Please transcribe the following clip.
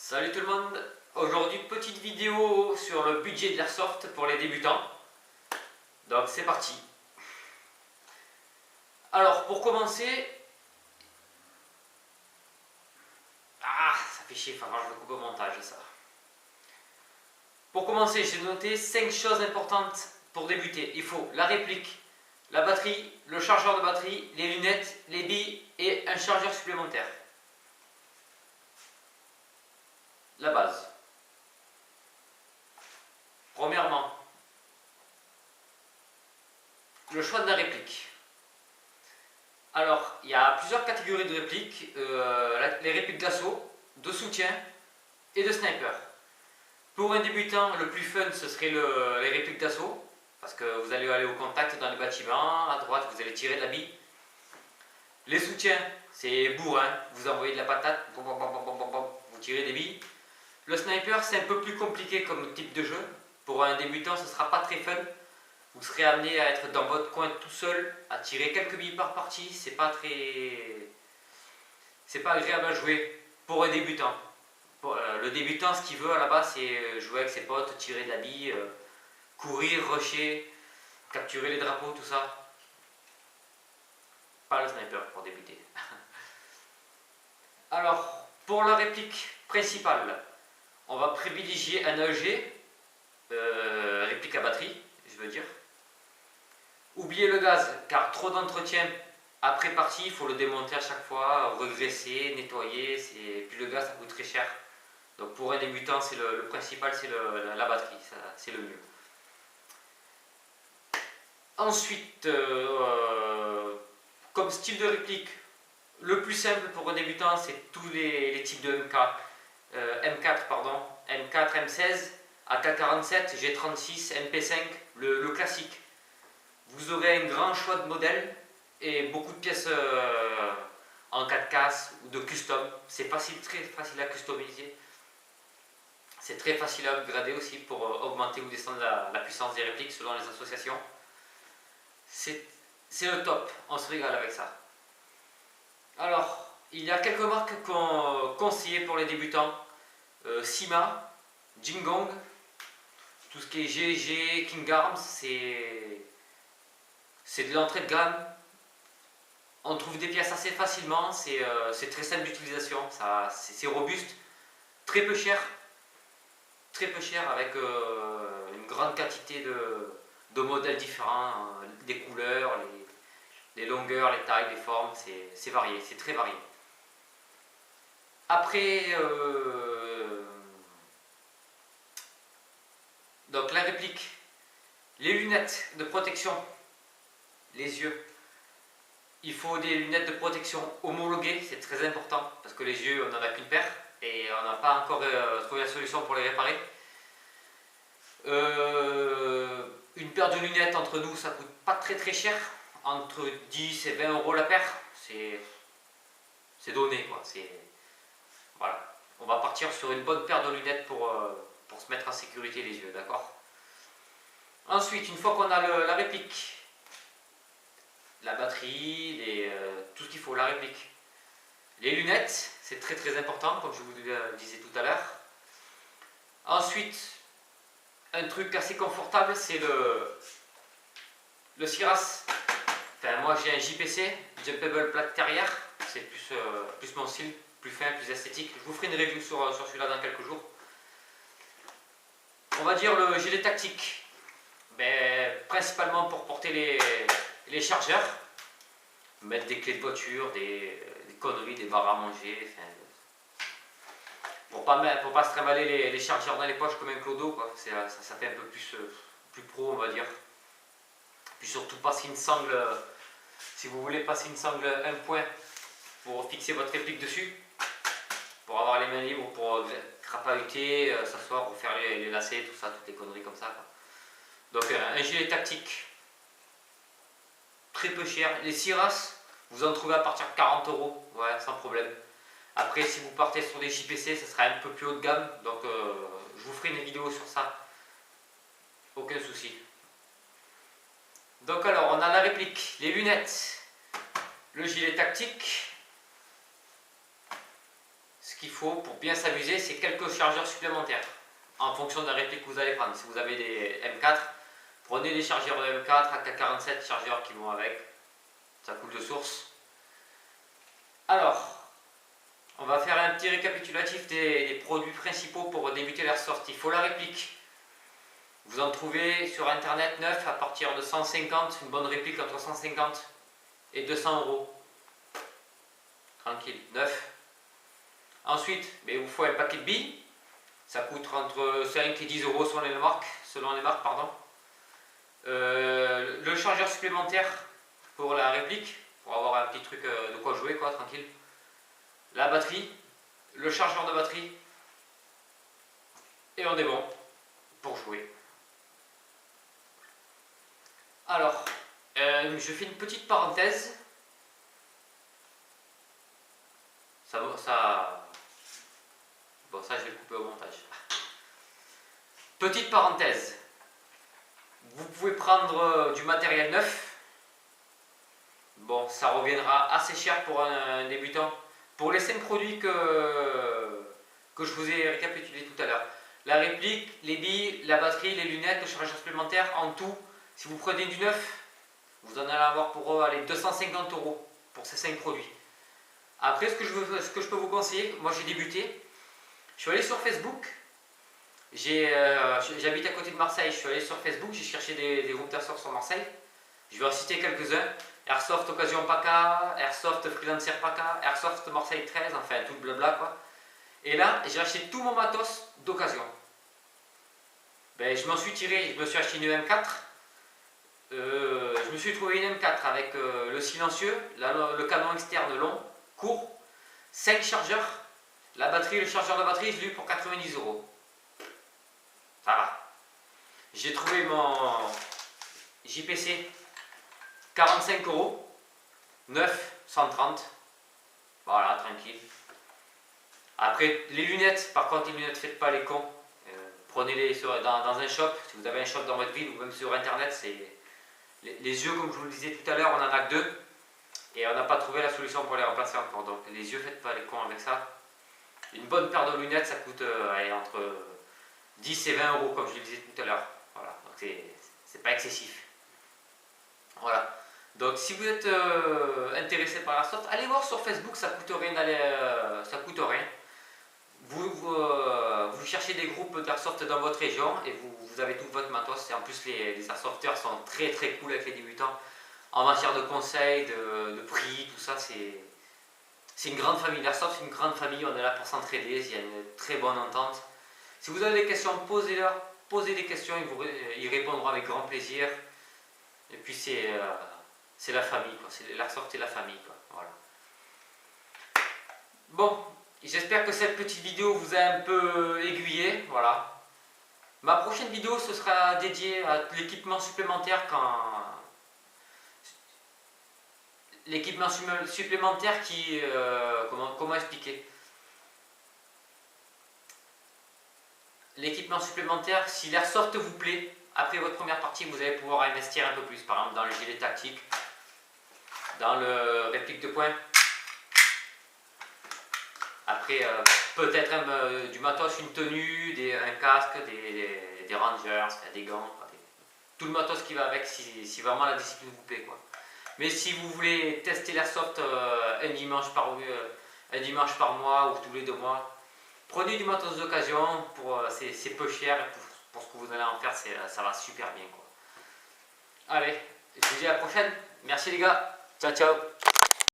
Salut tout le monde, aujourd'hui petite vidéo sur le budget de l'airsoft pour les débutants. Donc c'est parti. Alors pour commencer... ça fait chier, enfin je le coupe au montage ça. Pour commencer, j'ai noté 5 choses importantes pour débuter. Il faut la réplique, la batterie, le chargeur de batterie, les lunettes, les billes et un chargeur supplémentaire. La base. Premièrement, le choix de la réplique. Alors, il y a plusieurs catégories de répliques. Les répliques d'assaut, de soutien et de sniper. Pour un débutant, le plus fun, ce serait les répliques d'assaut. Parce que vous allez aller au contact dans les bâtiments. À droite, vous allez tirer de la bille. Les soutiens, c'est bourrin. Vous envoyez de la patate. Vous tirez des billes. Le sniper, c'est un peu plus compliqué comme type de jeu. Pour un débutant, ce ne sera pas très fun. Vous serez amené à être dans votre coin tout seul, à tirer quelques billes par partie. C'est pas agréable à jouer pour un débutant. Le débutant, ce qu'il veut à la base, c'est jouer avec ses potes, tirer de la bille, courir, rusher, capturer les drapeaux, tout ça. Pas le sniper pour débuter. Alors, pour la réplique principale, on va privilégier un AEG, réplique à batterie, je veux dire. Oubliez le gaz, car trop d'entretien après partie, il faut le démonter à chaque fois, regraisser, nettoyer, puis le gaz ça coûte très cher. Donc pour un débutant, c'est le principal, c'est la batterie, c'est le mieux. Ensuite, comme style de réplique, le plus simple pour un débutant, c'est tous les types de MK. M4, pardon, M4, M16, AK-47, G36, MP5, le classique. Vous aurez un grand choix de modèles et beaucoup de pièces en 4 cases ou de custom. C'est très facile à customiser. C'est très facile à upgrader aussi pour augmenter ou descendre la puissance des répliques selon les associations. C'est le top, on se régale avec ça. Alors, il y a quelques marques conseillées pour les débutants. Sima, Jingong, tout ce qui est GG, King Arms, c'est de l'entrée de gamme. On trouve des pièces assez facilement, c'est très simple d'utilisation, c'est robuste, très peu cher avec une grande quantité de modèles différents, des couleurs, les longueurs, les tailles, les formes, c'est varié, c'est très varié. Après, donc la réplique, les lunettes de protection, les yeux. Il faut des lunettes de protection homologuées, c'est très important parce que les yeux, on n'en a qu'une paire et on n'a pas encore trouvé la solution pour les réparer. Une paire de lunettes entre nous, ça coûte pas très cher, entre 10 et 20 euros la paire, c'est donné quoi. Voilà. On va partir sur une bonne paire de lunettes pour se mettre en sécurité les yeux, d'accord? Ensuite, une fois qu'on a la réplique, la batterie, tout ce qu'il faut, la réplique. Les lunettes, c'est très important, comme je vous le disais tout à l'heure. Ensuite, un truc assez confortable, c'est le SIRAS. Enfin, moi j'ai un JPC, Jumpable Plate Terrière, c'est plus mon style, plus fin, plus esthétique. Je vous ferai une review sur celui-là dans quelques jours. On va dire le gilet tactique, principalement pour porter les chargeurs, mettre des clés de voiture, des conneries, des barres à manger, enfin, pour pas se trimballer les chargeurs dans les poches comme un clodo, quoi. Ça fait un peu plus pro, on va dire. Puis surtout passer une sangle, si vous voulez passer une sangle un point pour fixer votre réplique dessus, pour avoir les mains libres, pour crapahuter, s'asseoir, refaire les lacets, tout ça, toutes les conneries comme ça, quoi. Donc un gilet tactique très peu cher. Les SIRAS, vous en trouvez à partir de 40 euros, ouais, sans problème. Après, si vous partez sur des JPC, ça sera un peu plus haut de gamme, donc je vous ferai une vidéo sur ça, aucun souci. Donc alors, on a la réplique, les lunettes, le gilet tactique. Ce qu'il faut pour bien s'amuser, c'est quelques chargeurs supplémentaires en fonction de la réplique que vous allez prendre. Si vous avez des M4, prenez des chargeurs de M4, AK-47 chargeurs qui vont avec, ça coule de source. Alors, on va faire un petit récapitulatif des produits principaux pour débuter l'airsoft. Il faut la réplique. Vous en trouvez sur internet neuf à partir de 150, une bonne réplique entre 150 et 200 euros. Tranquille, neuf. Ensuite, il vous faut un paquet de billes. Ça coûte entre 5 et 10 euros selon les marques. Le chargeur supplémentaire pour la réplique, pour avoir un petit truc de quoi jouer, quoi, tranquille. La batterie, le chargeur de batterie, et on est bon pour jouer. Alors, je fais une petite parenthèse. Bon, ça je vais le couper au montage. Petite parenthèse. Vous pouvez prendre du matériel neuf. Bon, ça reviendra assez cher pour un débutant. Pour les 5 produits que je vous ai récapitulés tout à l'heure. La réplique, les billes, la batterie, les lunettes, le chargeur supplémentaire, en tout, si vous prenez du neuf, vous en allez avoir pour 250 euros pour ces 5 produits. Après, ce que je peux vous conseiller, moi j'ai débuté, je suis allé sur Facebook, j'habite à côté de Marseille, je suis allé sur Facebook, j'ai cherché des groupes d'airsoft sur Marseille, je vais en citer quelques-uns, Airsoft Occasion PACA, Airsoft Freelancer PACA, Airsoft Marseille 13, enfin tout le blabla quoi. Et là, j'ai acheté tout mon matos d'occasion. Je m'en suis tiré, je me suis acheté une M4, je me suis trouvé une M4 avec le silencieux, le canon externe long, court, 5 chargeurs, la batterie, le chargeur de batterie, je l'ai eu pour 90 euros. Ça va. J'ai trouvé mon JPC 45 euros, 9, 130. Voilà, tranquille. Après, les lunettes, par contre, les lunettes, faites pas les cons. Prenez-les dans un shop. Si vous avez un shop dans votre ville ou même sur internet, c'est les yeux, comme je vous le disais tout à l'heure, on en a que 2. Et on n'a pas trouvé la solution pour les remplacer encore. Donc, les yeux, faites pas les cons avec ça. Une bonne paire de lunettes, ça coûte entre 10 et 20 euros, comme je le disais tout à l'heure. Voilà, donc c'est pas excessif. Voilà. Donc si vous êtes intéressé par l'airsoft, allez voir sur Facebook, ça coûte rien ça coûte rien. Vous cherchez des groupes d'airsoft dans votre région et vous avez tout votre matos. Et en plus les airsofters sont très très cool avec les débutants. En matière de conseils, de prix, tout ça, c'est une grande famille. L'airsoft c'est une grande famille, on est là pour s'entraider, il y a une très bonne entente. Si vous avez des questions, posez-leur, posez des questions, ils répondront avec grand plaisir. Et puis c'est la famille, quoi. L'airsoft et la famille, quoi. Voilà. Bon, j'espère que cette petite vidéo vous a un peu aiguillé. Voilà. Ma prochaine vidéo, ce sera dédiée à l'équipement supplémentaire l'équipement supplémentaire qui... comment expliquer? L'équipement supplémentaire, si l'airsoft vous plaît, après votre première partie, vous allez pouvoir investir un peu plus, par exemple dans le gilet tactique, dans le réplique de poing. Après, peut-être du matos, une tenue, un casque, des rangers, des gants, tout le matos qui va avec, si vraiment la discipline vous plaît, quoi. Mais si vous voulez tester l'airsoft un dimanche par mois ou tous les 2 mois, prenez du matos d'occasion, c'est peu cher et pour ce que vous allez en faire, ça va super bien, quoi. Allez, je vous dis à la prochaine. Merci les gars. Ciao, ciao.